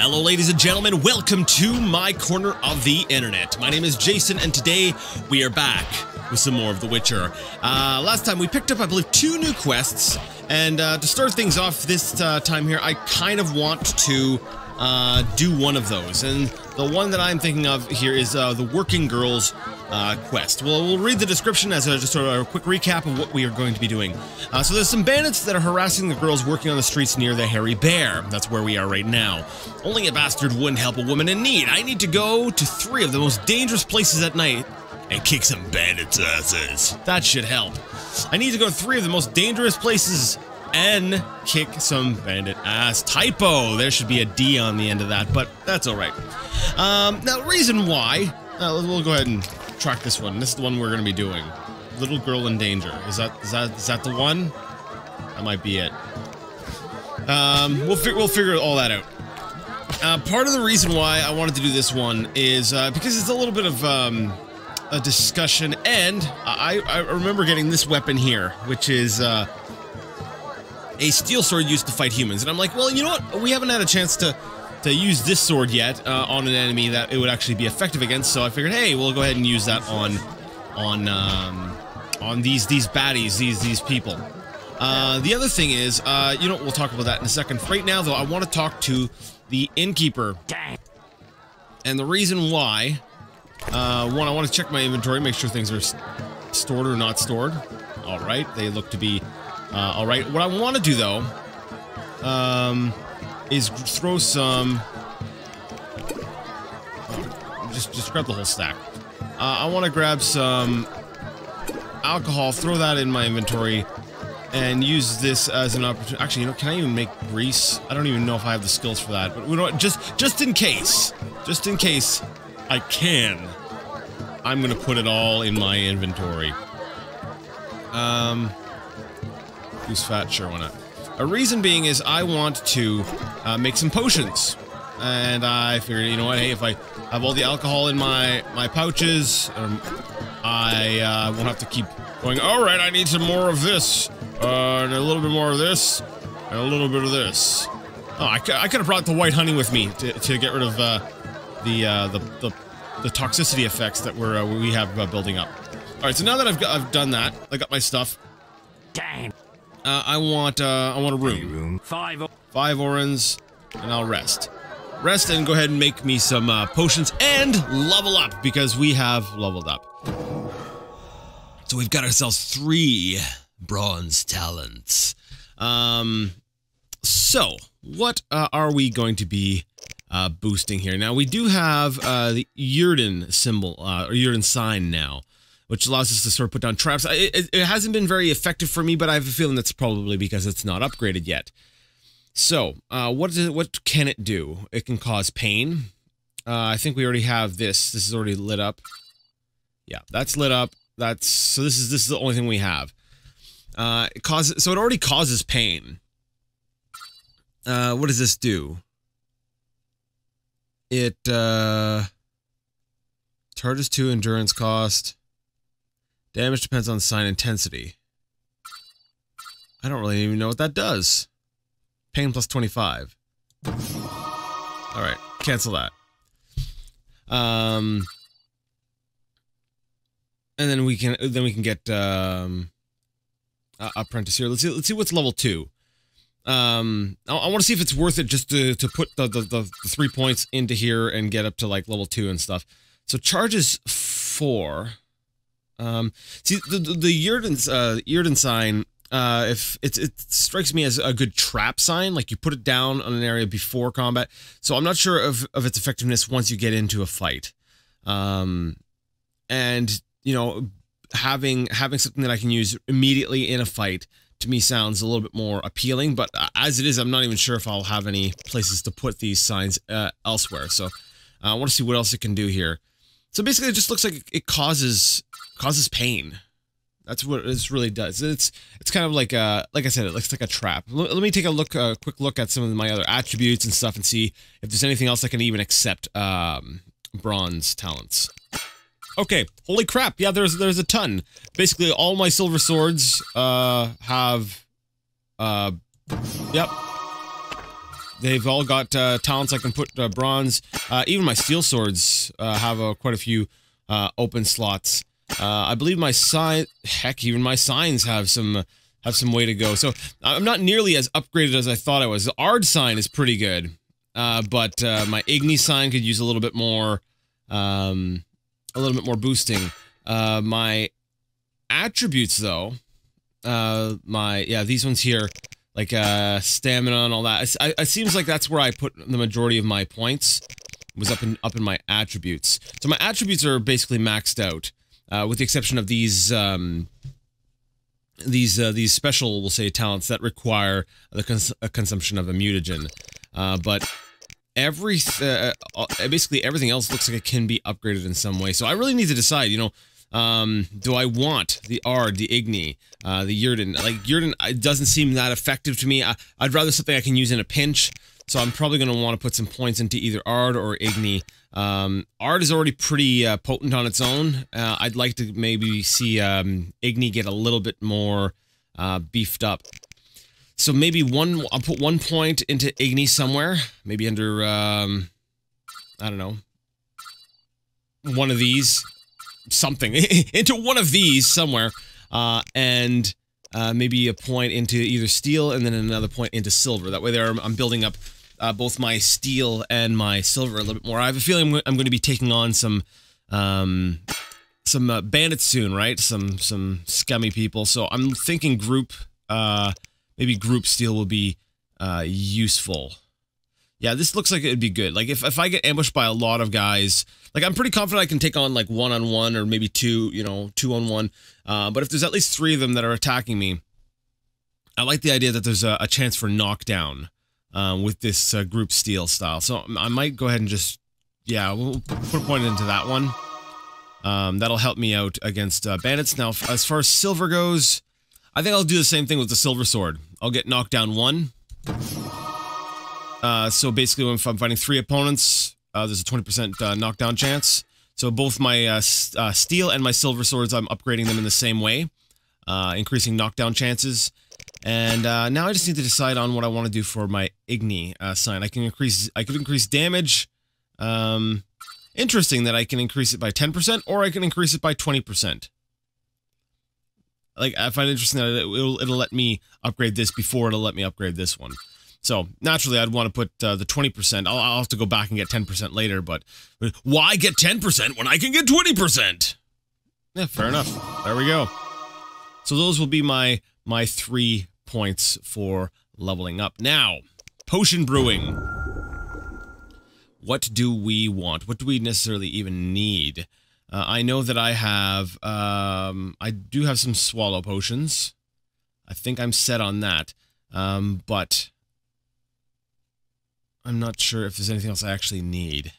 Hello ladies and gentlemen, welcome to my corner of the internet. My name is Jason and today we are back with some more of The Witcher. Last time we picked up, I believe, 2 new quests, and to start things off this time here, I kind of want to do one of those, and the one that I'm thinking of here is the Working Girls quest. We'll read the description as just sort of a quick recap of what we are going to be doing. So there's some bandits that are harassing the girls working on the streets near the Hairy Bear. That's where we are right now. Only a bastard wouldn't help a woman in need. I need to go to 3 of the most dangerous places at night and kick some bandits' asses. That should help. I need to go to 3 of the most dangerous places and kick some bandit ass. Typo! There should be a D on the end of that, but that's alright. Now, the reason why... we'll go ahead and track this one. This is the one we're going to be doing. Little Girl in Danger. Is that the one? That might be it. We'll figure all that out. Part of the reason why I wanted to do this one is because it's a little bit of a discussion, and I remember getting this weapon here, which is a steel sword used to fight humans, and I'm like, well, you know what? We haven't had a chance to use this sword yet on an enemy that it would actually be effective against, so I figured, hey, we'll go ahead and use that on these baddies, these people. The other thing is, you know, we'll talk about that in a second. Right now, though, I want to talk to the innkeeper. And the reason why, one, I want to check my inventory, make sure things are stored or not stored. All right, they look to be all right. What I want to do, though, is throw some... just grab the whole stack. I want to grab some alcohol, throw that in my inventory, and use this as an opportunity. Actually, you know, can I even make grease? I don't even know if I have the skills for that, but you know what? Just in case I can, I'm gonna put it all in my inventory. Who's fat? Sure, why not? A reason being is I want to make some potions, and I figured, you know what, hey, if I have all the alcohol in my pouches, I won't have to keep going, alright, I need some more of this, and a little bit more of this, and a little bit of this. Oh, I could have brought the white honey with me to get rid of the toxicity effects that we have building up. Alright, so now that I've done that, I got my stuff. Dang. I want a room. 5 orens, and I'll rest. Rest and go ahead and make me some potions and level up, because we have leveled up. So we've got ourselves 3 bronze talents. So what are we going to be boosting here? Now we do have the Yrden symbol or Yrden sign now, which allows us to sort of put down traps. It hasn't been very effective for me, but I have a feeling that's probably because it's not upgraded yet. So, what can it do? It can cause pain. I think we already have this. This is already lit up. Yeah, that's lit up. So this is the only thing we have. So it already causes pain. What does this do? It charges 2 endurance cost. Damage depends on sign intensity. I don't really even know what that does. Pain plus 25. Alright, cancel that. And then we can get apprentice here. Let's see what's level 2. I want to see if it's worth it just to put the 3 points into here and get up to like level 2 and stuff. So charges 4. See, the Yrden sign, if it strikes me as a good trap sign, like you put it down on an area before combat. So I'm not sure of its effectiveness once you get into a fight. And you know, having something that I can use immediately in a fight to me sounds a little bit more appealing. But as it is, I'm not even sure if I'll have any places to put these signs elsewhere. So I want to see what else it can do here. So basically, it just looks like it causes pain. That's what it really does. It's kind of like I said, it looks like a trap. Let me take a quick look at some of my other attributes and stuff and see if there's anything else that can even accept bronze talents. Okay, holy crap! Yeah, there's a ton. Basically, all my silver swords have yep, they've all got talents I can put bronze. Even my steel swords have quite a few open slots. I believe my sign, heck, even my signs have some way to go. So I'm not nearly as upgraded as I thought I was. The Ard sign is pretty good, but my Igni sign could use a little bit more boosting. My attributes, though, these ones here, like stamina and all that. It seems like that's where I put the majority of my points. Was up in my attributes. So my attributes are basically maxed out, with the exception of these special, we'll say, talents that require the consumption of a mutagen. But basically everything else looks like it can be upgraded in some way. So I really need to decide, you know, do I want the Ard, the Igni, the Yrden? Like, Yrden, it doesn't seem that effective to me. I'd rather something I can use in a pinch. So I'm probably going to want to put some points into either Ard or Igni. Ard is already pretty potent on its own. I'd like to maybe see Igni get a little bit more beefed up. So maybe I'll put 1 point into Igni somewhere. Maybe under, I don't know, one of these. Something. Into one of these somewhere. And maybe a point into either steel and then another point into silver. That way I'm building up both my steel and my silver a little bit more. I have a feeling I'm going to be taking on some bandits soon, right? Some scummy people. So I'm thinking maybe group steel will be useful. Yeah, this looks like it'd be good. Like, if I get ambushed by a lot of guys, like, I'm pretty confident I can take on, like, 1-on-1 or maybe 2-on-1. But if there's at least 3 of them that are attacking me, I like the idea that there's a chance for knockdown with this group steel style. So I might go ahead and just, yeah, we'll put a point into that one. That'll help me out against bandits. Now, as far as silver goes, I think I'll do the same thing with the silver sword. I'll get knocked down 1. So basically, if I'm fighting 3 opponents, there's a 20% knockdown chance. So both my steel and my silver swords, I'm upgrading them in the same way, increasing knockdown chances. And now I just need to decide on what I want to do for my Igni sign. I could increase damage. Interesting that I can increase it by 10%, or I can increase it by 20%. Like, I find it interesting that it'll let me upgrade this before it'll let me upgrade this one. So, naturally, I'd want to put the 20%. I'll have to go back and get 10% later, but why get 10% when I can get 20%? Yeah, fair enough. There we go. So those will be my 3 points for leveling up. Now, potion brewing. What do we want? What do we necessarily even need? I know that I have, I do have some swallow potions. I think I'm set on that. But I'm not sure if there's anything else I actually need.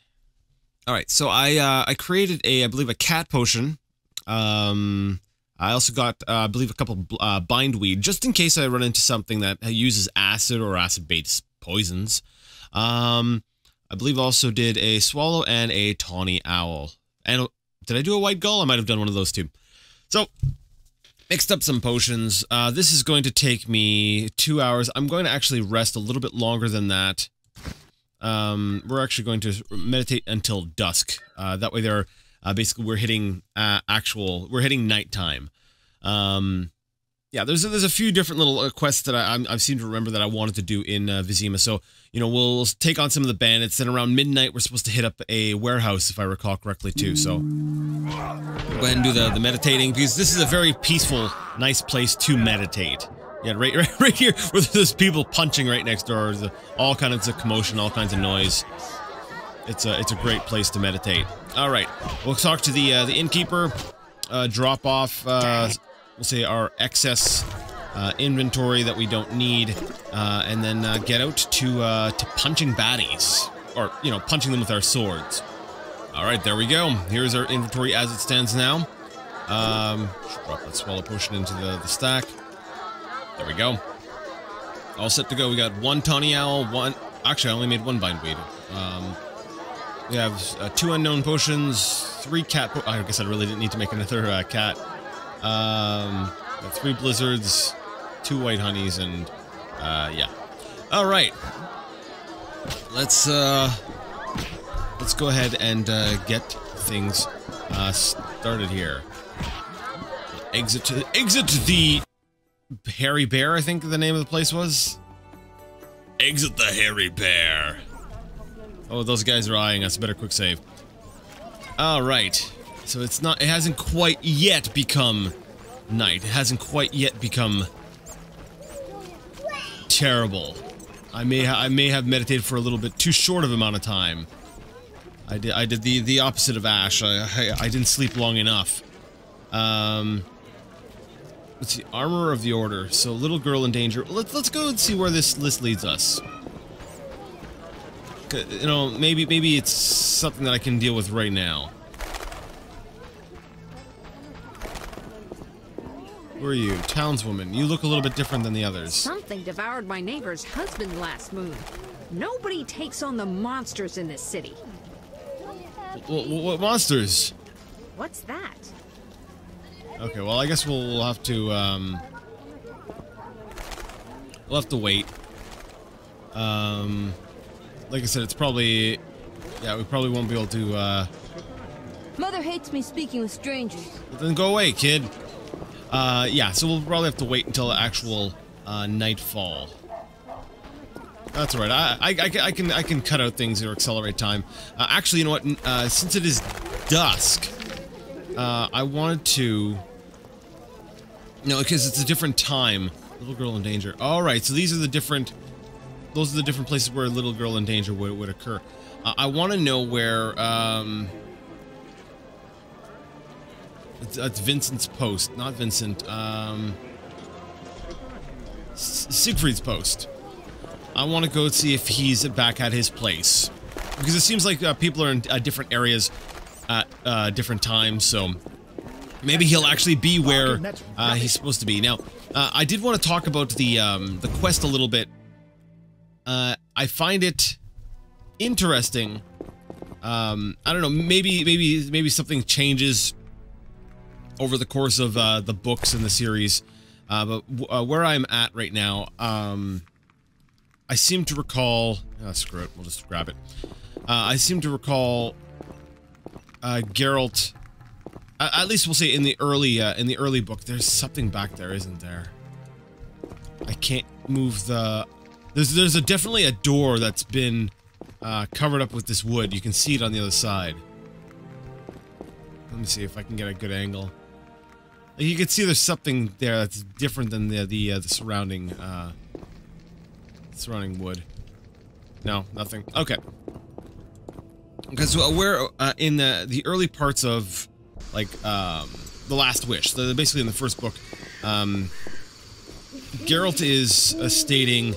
All right, so I created I believe a cat potion. I also got, I believe, a couple bindweed, just in case I run into something that uses acid or acid-based poisons. I believe I also did a swallow and a tawny owl. And did I do a white gull? I might have done one of those too. So, mixed up some potions. This is going to take me 2 hours. I'm going to actually rest a little bit longer than that. We're actually going to meditate until dusk. That way there, basically we're hitting nighttime. Yeah, there's a few different little quests that I seem to remember that I wanted to do in Vizima. So, you know, we'll take on some of the bandits. Then around midnight, we're supposed to hit up a warehouse, if I recall correctly, too. So, go ahead and do the meditating, because this is a very peaceful, nice place to meditate. Yeah, right here, where there's people punching right next door. There's all kinds of commotion, all kinds of noise. It's a great place to meditate. All right, we'll talk to the innkeeper, drop off, we'll say our excess inventory that we don't need, and then get out to punching baddies, or you know, punching them with our swords. All right, there we go. Here's our inventory as it stands now. Drop that swallow potion into the stack. There we go. All set to go. We got 1 tawny owl, actually I only made 1 bindweed. We have 2 unknown potions, 3 cat I guess I really didn't need to make another cat. 3 blizzards, 2 white honeys, and yeah. All right. let's go ahead and get things started here. Exit the Hairy Bear, I think the name of the place was. Exit the Hairy Bear. Oh, those guys are eyeing us. Better quick save. All right. So it hasn't quite yet become night. It hasn't quite yet become terrible. I may have meditated for a little bit too short of amount of time. I did the opposite of Ash. I didn't sleep long enough. Let's see, Armor of the Order. So little girl in danger. Let's go and see where this list leads us. You know, maybe it's something that I can deal with right now. Who are you? Townswoman. You look a little bit different than the others. Something devoured my neighbor's husband last moon. Nobody takes on the monsters in this city. What monsters? What's that? Okay, well, I guess we'll have to, we'll have to wait. Like I said, it's probably, yeah, we probably won't be able to, Mother hates me speaking with strangers. Well, then go away, kid. Yeah, so we'll probably have to wait until actual, nightfall. That's all right. I can cut out things or accelerate time. Actually, you know what? Since it is dusk, I wanted to... No, because it's a different time. Little girl in danger. All right, so these are the different... Those are the different places where little girl in danger would occur. I want to know where... It's Vincent's post, not Vincent. Siegfried's post. I want to go see if he's back at his place. Because it seems like people are in different areas at different times, so maybe he'll actually be where he's supposed to be. Now, I did want to talk about the quest a little bit. I find it interesting. I don't know, maybe something changes over the course of the books in the series. But where I'm at right now, I seem to recall... Oh, screw it, we'll just grab it. I seem to recall Geralt... at least we'll say in the early book, there's something back there, isn't there? I can't move the... There's definitely a door that's been covered up with this wood. You can see it on the other side. Let me see if I can get a good angle. You can see there's something there that's different than the surrounding wood. No, nothing. Okay. Because we're in the early parts of like the Last Wish. Basically in the first book, Geralt is stating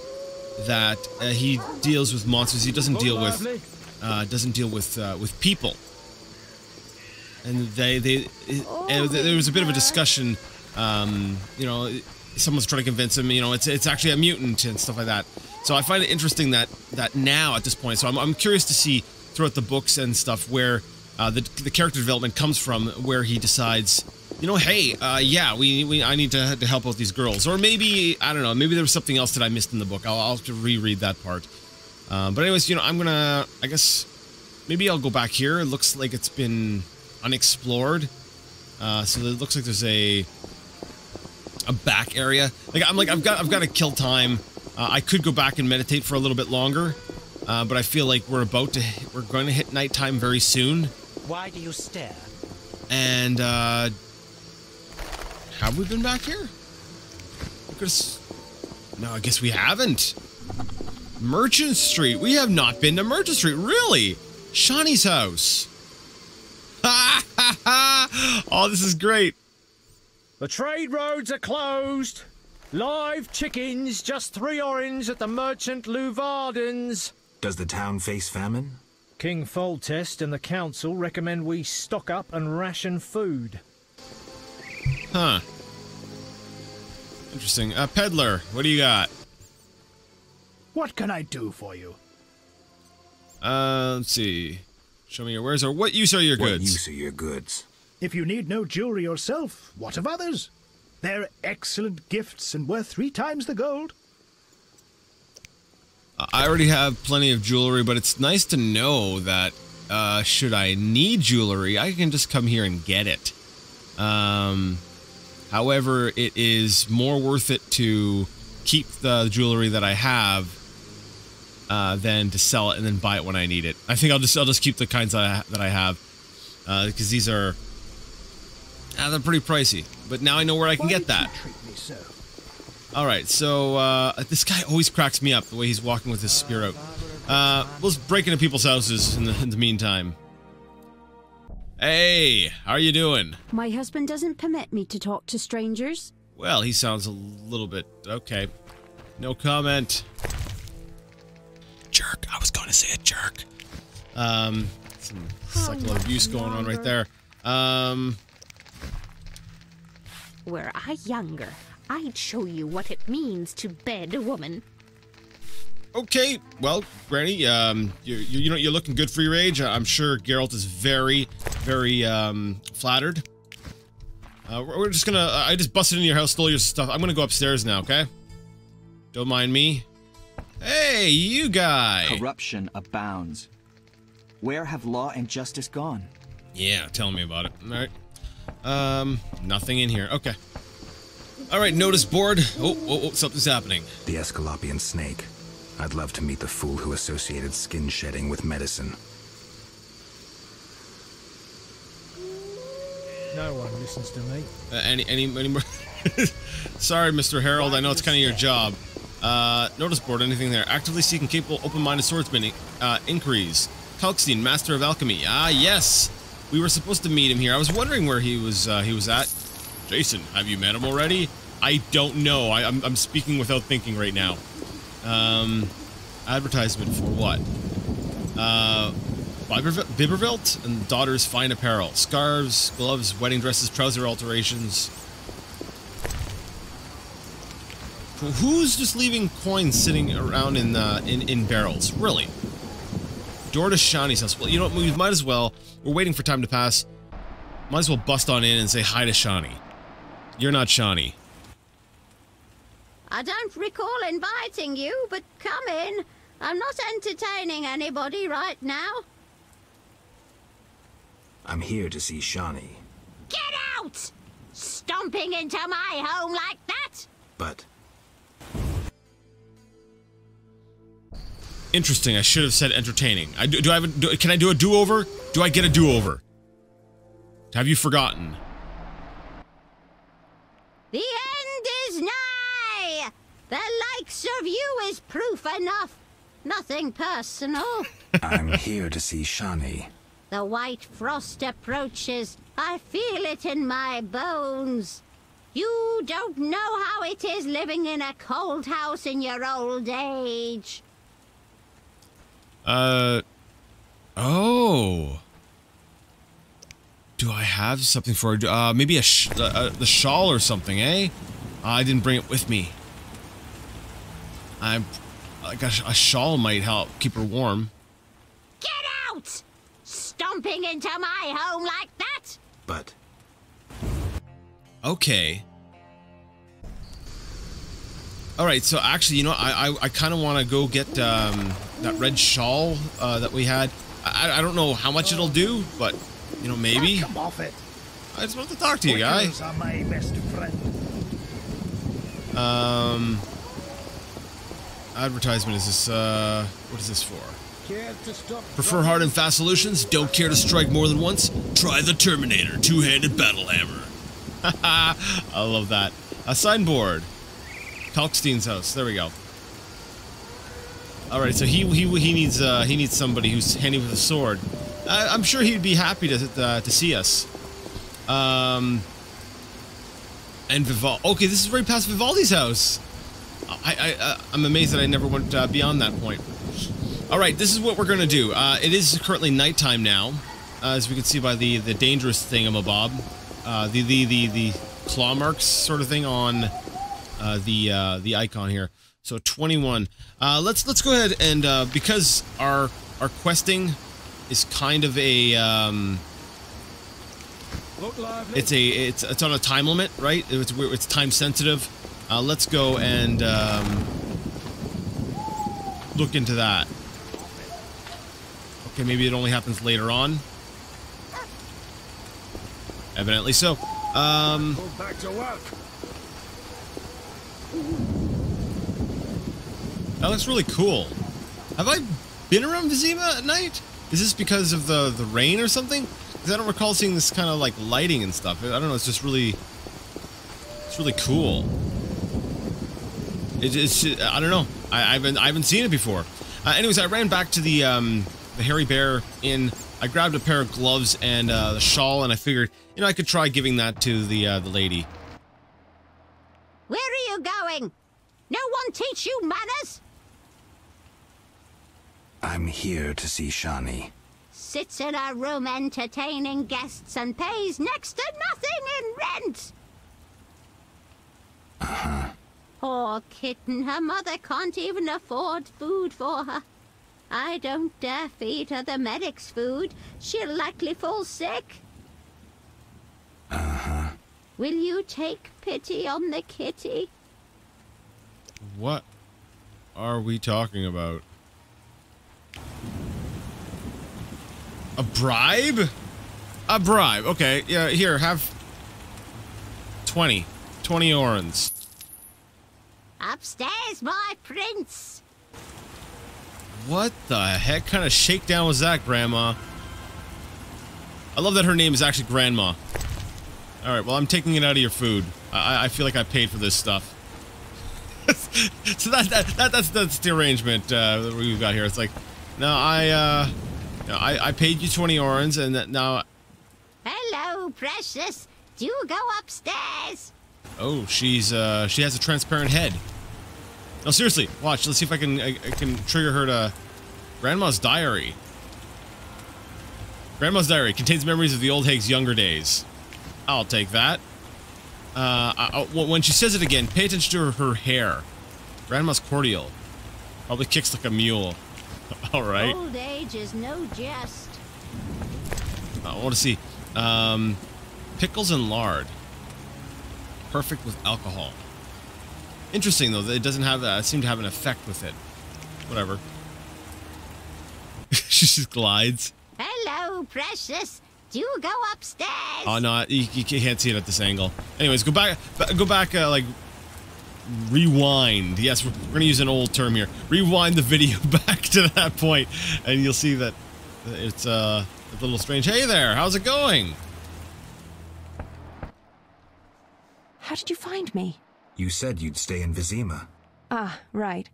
that he deals with monsters. He doesn't deal with people. And there was a bit of a discussion. You know, someone's trying to convince him. You know, it's actually a mutant and stuff like that. So I find it interesting that now at this point. So I'm curious to see throughout the books and stuff where the character development comes from, where he decides, you know, hey, yeah, I need to help out these girls, or maybe I don't know, maybe there was something else that I missed in the book. I'll have to reread that part. But anyways, you know, I guess maybe I'll go back here. It looks like it's been unexplored. So it looks like there's a back area. I've got to kill time. I could go back and meditate for a little bit longer, but I feel like we're going to hit nighttime very soon. Why do you stare? And have we been back here? No, I guess we haven't. Merchant Street. We have not been to Merchant Street. Really? Shani's house. Ha ha ha! Oh, this is great. The trade roads are closed. Live chickens, just 3 orange at the merchant Luvarden's. Does the town face famine? King Foltest and the council recommend we stock up and ration food. Huh. Interesting. Peddler, what do you got? What can I do for you? Let's see. Show me your wares, or what use are your goods? What use are your goods? If you need no jewelry yourself, what of others? They're excellent gifts and worth 3 times the gold. I already have plenty of jewelry, but it's nice to know that should I need jewelry, I can just come here and get it. However, it is more worth it to keep the jewelry that I have than to sell it and then buy it when I need it. I think I'll just keep the kinds that I have because these are they're pretty pricey. But now I know where I can get that. All right, so this guy always cracks me up the way he's walking with his spear out. Let's break into people's houses in the meantime. Hey, how are you doing? My husband doesn't permit me to talk to strangers. Well, he sounds a little bit... Okay. No comment. Jerk. I was going to say a jerk. Some sexual abuse going on right there. Were I younger, I'd show you what it means to bed a woman. Okay, well, Granny, you're looking good for your age. I'm sure Geralt is very, very flattered. We're just gonna. I just busted into your house, stole your stuff. I'm gonna go upstairs now, okay? Don't mind me. Hey, you guy! Corruption abounds. Where have law and justice gone? Yeah, tell me about it. All right. Nothing in here. Okay. All right, notice board. Oh, something's happening. The Escalopian snake. I'd love to meet the fool who associated skin shedding with medicine. No one listens to me. Any more? Sorry, Mr. Harold. I know it's kind of your job. Notice board. Anything there? Actively seeking capable, open-minded swordsman. Inquiries. Kalkstein, master of alchemy. Ah, yes. We were supposed to meet him here. I was wondering where he was at. Jason, have you met him already? I don't know. I'm speaking without thinking right now. Advertisement for what? Bibervelt and daughter's fine apparel. Scarves, gloves, wedding dresses, trouser alterations. Who's just leaving coins sitting around in barrels? Really? Door to Shani's house. Well, you know what? We might as well. We're waiting for time to pass. Might as well bust on in and say hi to Shani. You're not Shani. I don't recall inviting you, but come in. I'm not entertaining anybody right now. I'm here to see Shani. Get out! Stomping into my home like that? But... Interesting. I should have said entertaining. Can I do a do-over? Do I get a do-over? Have you forgotten? The end is nigh! The likes of you is proof enough. Nothing personal. I'm here to see Shani. The white frost approaches. I feel it in my bones. You don't know how it is living in a cold house in your old age. Oh. Do I have something for her? Maybe the shawl or something, eh? I didn't bring it with me. I guess a shawl might help keep her warm. Get out! Stomping into my home like that? But... Okay. Alright, so actually, you know, I kind of want to go get that red shawl that we had. I don't know how much it'll do, but, you know, maybe. Come off it. I just want to talk to you, guy. Are my best friend. Advertisement is this, what is this for? Prefer hard and fast solutions? Don't care to strike more than once? Try the Terminator two-handed battle hammer. I love that. A signboard. Kalkstein's house. There we go. All right, so he needs somebody who's handy with a sword. I'm sure he'd be happy to see us. And Vivaldi. Okay, this is right past Vivaldi's house. I'm amazed that I never went beyond that point. All right, this is what we're gonna do. It is currently nighttime now, as we can see by the dangerous thingamabob, the claw marks sort of thing on the icon here. So 21. Let's go ahead and because our questing is kind of a it's on a time limit, right? It's time sensitive. Let's go and look into that. Okay, maybe it only happens later on. Evidently so. Go back to work. That looks really cool. Have I been around Vizima at night? Is this because of the rain or something? Because I don't recall seeing this kind of like lighting and stuff. I don't know. It's just really, it's really cool. It's I don't know. I haven't seen it before. Anyways, I ran back to the Hairy Bear Inn. I grabbed a pair of gloves and the shawl, and I figured, you know, I could try giving that to the lady. Where are you going? No one teach you manners? I'm here to see Shani. Sits in a room entertaining guests and pays next to nothing in rent. Uh-huh. Poor kitten, her mother can't even afford food for her. I don't dare feed her the medic's food. She'll likely fall sick. Uh-huh. Will you take pity on the kitty? What are we talking about? A bribe? A bribe. Okay, yeah, here, have 20 orens. Upstairs, my prince. What the heck kind of shakedown was that, Grandma? I love that her name is actually Grandma. Alright, well, I'm taking it out of your food. I feel like I paid for this stuff. So that's the arrangement that we've got here. It's like, no, I paid you 20 orens, and that now. Hello, precious. Do go upstairs. Oh, she has a transparent head. No, seriously, watch. Let's see if I can trigger her to Grandma's diary. Grandma's diary contains memories of the old hag's younger days. I'll take that. When she says it again, pay attention to her hair. Grandma's cordial. Probably kicks like a mule. All right. Old age is no jest. I want to see. Pickles and lard. Perfect with alcohol. Interesting though that it doesn't have that. It seemed to have an effect with it. Whatever. She just glides. Hello, precious. Do go upstairs. Oh no, you can't see it at this angle. Anyways, go back. Like rewind. Yes, we're gonna use an old term here. Rewind the video back to that point, and you'll see that it's a little strange. Hey there, how's it going? How did you find me? You said you'd stay in Vizima. Ah, right.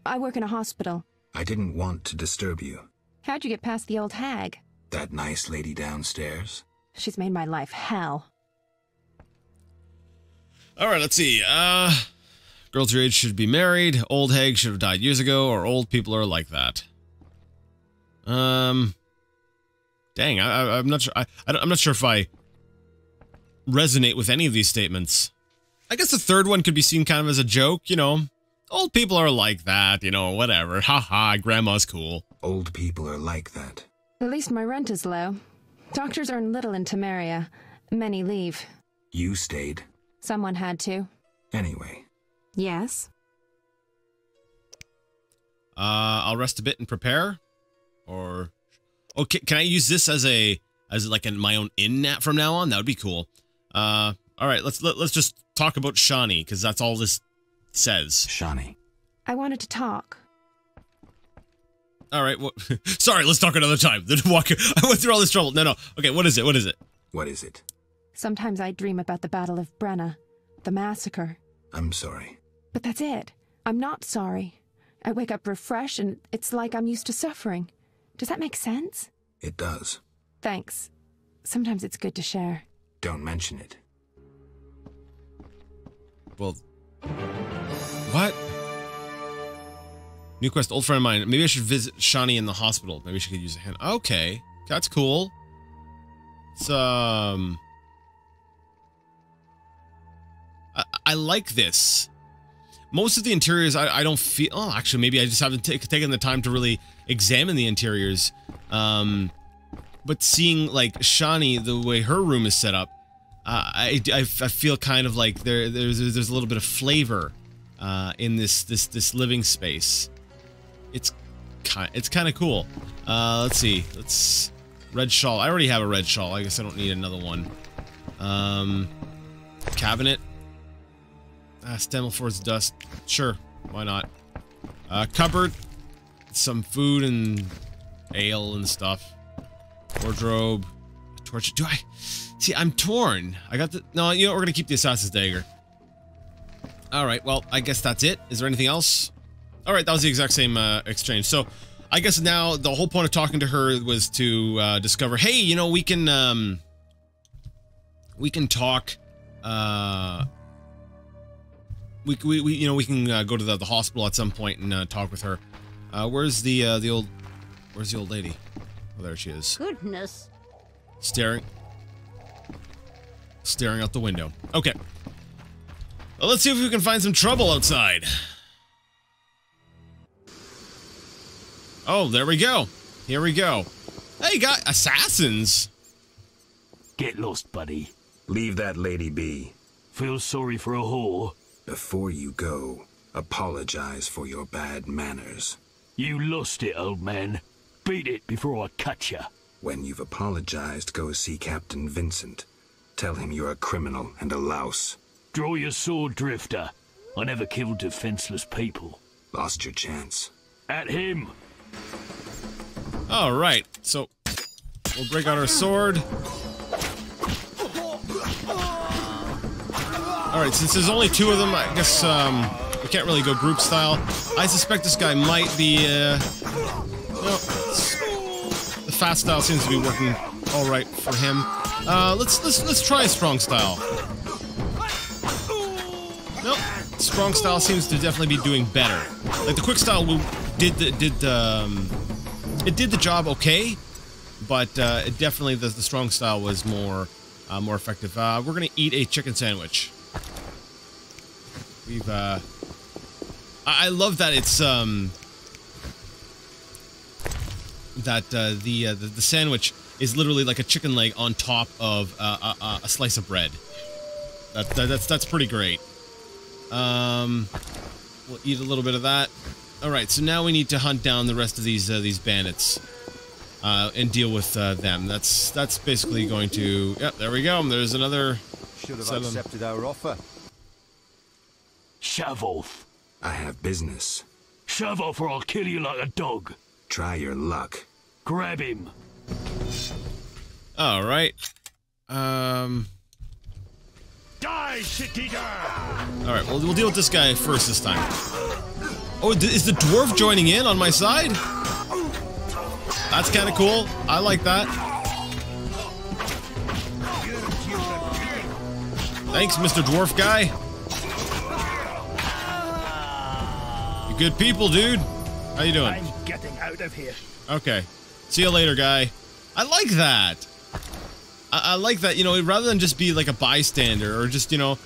I work in a hospital. I didn't want to disturb you. How'd you get past the old hag? That nice lady downstairs? She's made my life hell. Alright, let's see. Girls your age should be married. Old hag should have died years ago, or old people are like that. Dang, I'm not sure. I'm not sure if I resonate with any of these statements. I guess the third one could be seen kind of as a joke, you know. Old people are like that, you know, whatever. Haha, grandma's cool. Old people are like that. At least my rent is low. Doctors earn little in Temeria. Many leave. You stayed. Someone had to. Anyway. Yes? I'll rest a bit and prepare. Or... Okay, can I use this as like my own inn nap from now on? That would be cool. Alright, let's just talk about Shani, because that's all this says. Shani. I wanted to talk. Alright, well, sorry, let's talk another time. I went through all this trouble. No. Okay, what is it? What is it? What is it? Sometimes I dream about the Battle of Brenna. The massacre. I'm sorry. But that's it. I'm not sorry. I wake up refreshed and it's like I'm used to suffering. Does that make sense? It does. Thanks. Sometimes it's good to share. Don't mention it. Well... What? New quest, old friend of mine. Maybe I should visit Shani in the hospital. Maybe she could use a hand. Okay. That's cool. It's, I like this. Most of the interiors, I don't feel... Oh, actually, maybe I just haven't taken the time to really examine the interiors. But seeing, like, Shani, the way her room is set up, I feel kind of like there's a little bit of flavor in this living space. it's kind of cool. Let's see. Red shawl. I already have a red shawl. I guess I don't need another one. Cabinet. Stammelford's dust. Sure. Why not? Cupboard. Some food and ale and stuff. Wardrobe. Torch. Do I... See, I'm torn. I got the... No, you know, we're gonna keep the Assassin's Dagger. Alright, well, I guess that's it. Is there anything else? Alright, that was the exact same exchange. So, I guess now the whole point of talking to her was to discover, hey, you know, we can talk, we can go to the hospital at some point and talk with her. Where's the old lady? Oh, there she is. Goodness. Staring out the window. Okay. Well, let's see if we can find some trouble outside. Oh, there we go. Here we go. Hey, got assassins. Get lost, buddy. Leave that lady be. Feel sorry for a whore? Before you go, apologize for your bad manners. You lost it, old man. Beat it before I cut ya. When you've apologized, go see Captain Vincent. Tell him you're a criminal and a louse. Draw your sword, Drifter. I never killed defenseless people. Lost your chance. At him! Alright, so we'll break out our sword. Alright, since there's only two of them, I guess we can't really go group style. I suspect this guy might be no, the fast style seems to be working alright for him. Let's try strong style. Nope. Strong style seems to definitely be doing better. Like the quick style did the job okay, but it definitely the strong style was more effective. We're gonna eat a chicken sandwich. We've I love that it's the sandwich is literally like a chicken leg on top of a slice of bread. That's pretty great. We'll eat a little bit of that. All right, so now we need to hunt down the rest of these bandits and deal with them. That's basically going to. Yep, there we go. There's another. Should have accepted our offer. Shove off. I have business. Shove off or I'll kill you like a dog. Try your luck. Grab him. All right. Die, shit-eater! All right, we'll deal with this guy first this time. Oh, is the dwarf joining in on my side? That's kind of cool. I like that. Thanks, Mr. Dwarf guy. You good people, dude. How you doing? I'm getting out of here. Okay. See you later, guy. I like that. I like that, you know, rather than just be like a bystander or just, you know,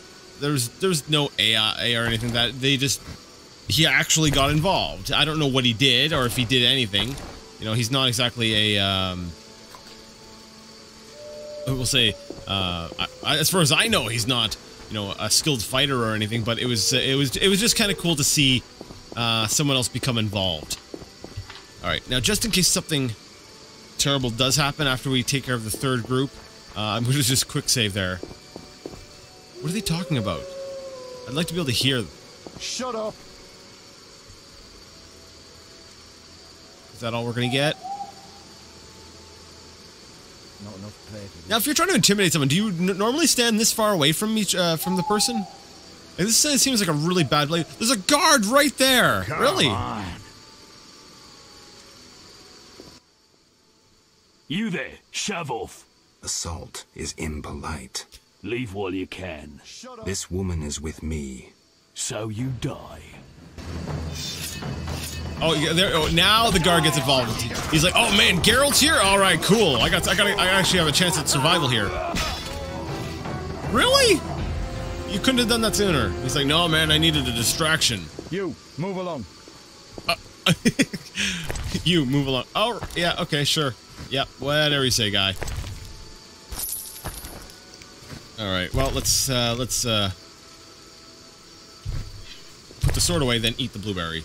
there's no AI or anything that he actually got involved. I don't know what he did or if he did anything. You know, he's not exactly a, we'll say, as far as I know, he's not, you know, a skilled fighter or anything, but it was just kind of cool to see someone else become involved. All right, now just in case something terrible does happen after we take care of the third group, I'm going to just quick save there. What are they talking about? I'd like to be able to hear them. Shut up. Is that all we're going to get? Not enough play. Now, if you're trying to intimidate someone, do you normally stand this far away from from the person? Like, this seems like a really bad place. There's a guard right there. Come really? on. You there, shove off. Assault is impolite. Leave while you can. This woman is with me. So you die. Oh, yeah, there. Oh, now the guard gets involved. He's like, "Oh man, Geralt's here. All right, cool. I actually have a chance at survival here." Really? You couldn't have done that sooner. He's like, "No, man, I needed a distraction." You move along. You move along. Oh, yeah. Okay, sure. Yep. Whatever you say, guy. All right. Well, let's put the sword away, then eat the blueberry.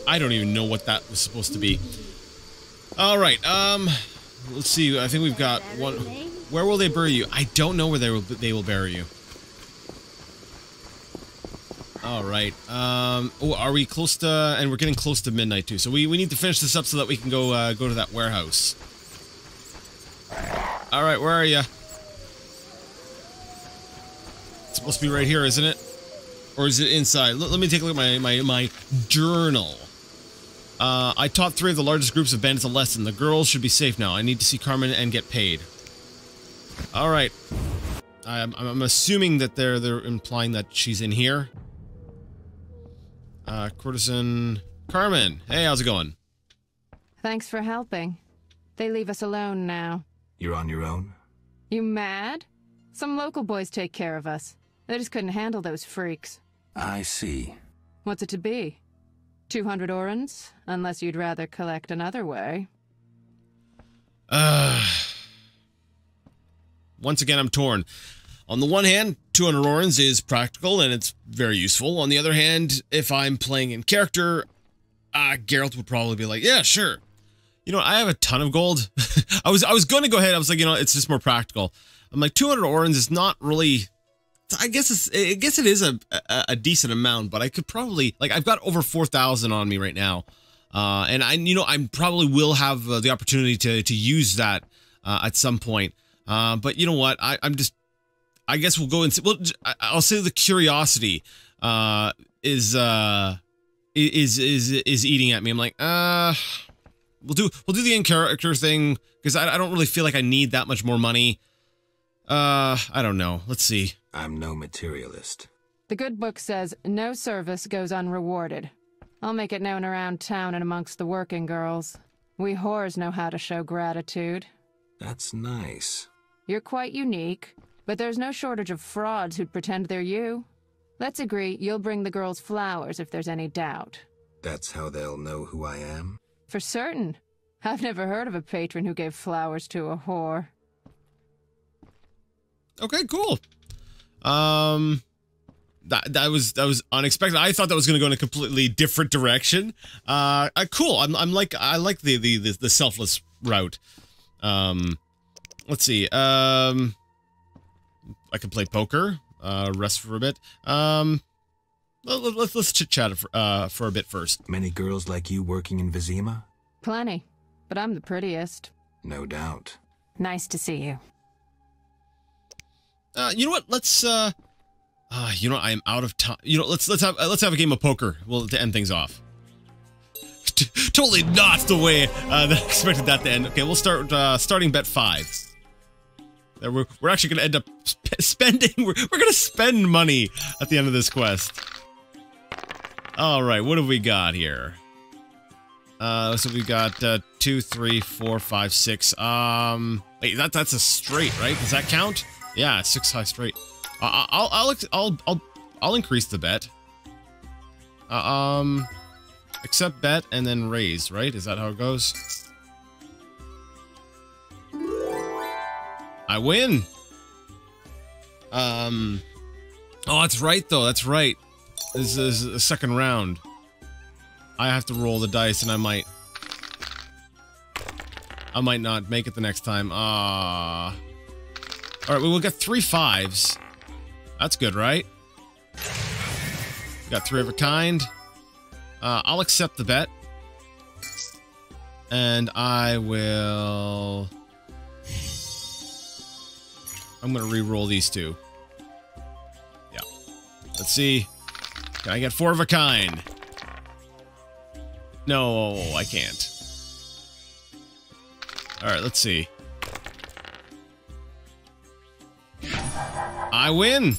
I don't even know what that was supposed to be. All right. Let's see. I think we've got one. Where will they bury you? I don't know where they will bury you. All right. Oh, are we close to? And we're getting close to midnight too. So we need to finish this up so that we can go to that warehouse. All right. Where are you? It's supposed to be right here, isn't it? Or is it inside? Let me take a look at my journal. I taught 3 of the largest groups of bandits a lesson. The girls should be safe now. I need to see Carmen and get paid. All right. I'm assuming that they're implying that she's in here. Courtesan Carmen. Hey, how's it going? Thanks for helping. They leave us alone now. You're on your own? You mad? Some local boys take care of us. They just couldn't handle those freaks. I see. What's it to be? 200 orens? Unless you'd rather collect another way. Once again, I'm torn. On the one hand, 200 orens is practical and it's very useful. On the other hand, if I'm playing in character, Geralt would probably be like, yeah, sure. You know, I have a ton of gold. I was going to go ahead. I was like, you know, it's just more practical. I'm like, 200 orens is not really... I guess it is a decent amount, but I could probably, like, I've got over 4,000 on me right now. And I probably will have the opportunity to use that at some point. But you know what? I guess we'll go and see. Well, I'll say the curiosity is eating at me. I'm like, we'll do the in character thing because I don't really feel like I need that much more money. I don't know. Let's see. I'm no materialist. The good book says no service goes unrewarded. I'll make it known around town and amongst the working girls. We whores know how to show gratitude. That's nice. You're quite unique, but there's no shortage of frauds who'd pretend they're you. Let's agree you'll bring the girls flowers if there's any doubt. That's how they'll know who I am? For certain. I've never heard of a patron who gave flowers to a whore. Okay, cool. That was unexpected. I thought that was going to go in a completely different direction. Cool. I like the selfless route. Let's see. I can play poker. Rest for a bit. Let's chit chat for a bit first. Many girls like you working in Vizima? Plenty, but I'm the prettiest. No doubt. Nice to see you. You know what? Let's you know, I am out of time. You know, let's have a game of poker. Well, to end things off. Totally not the way that I expected that to end. Okay, we'll start starting bet 5. We're actually gonna end up spending. We're gonna spend money at the end of this quest. All right, what have we got here? So we got 2, 3, 4, 5, 6. Wait, that's a straight, right? Does that count? Yeah, 6 high straight. I'll increase the bet. Accept bet and then raise, right? Is that how it goes? I win. Oh, that's right though. That's right. This is a second round. I have to roll the dice, and I might not make it the next time. All right, we'll get 3 5s. That's good, right? Got 3 of a kind. I'll accept the bet. And I'm gonna re-roll these 2. Yeah. Let's see. Can I get 4 of a kind? No, I can't. Alright, let's see. I win!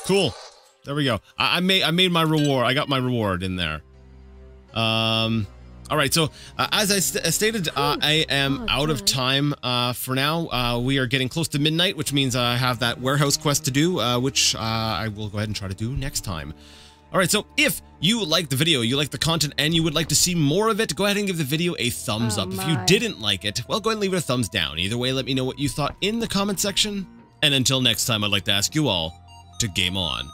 Cool. There we go. I made my reward. I got my reward in there. Alright, so as I stated, I am out of time for now. We are getting close to midnight, which means I have that warehouse quest to do, which I will go ahead and try to do next time. Alright, so if you liked the video, you liked the content, and you would like to see more of it, go ahead and give the video a thumbs up. If you didn't like it, well, go ahead and leave it a thumbs down. Either way, let me know what you thought in the comment section. And until next time, I'd like to ask you all to game on.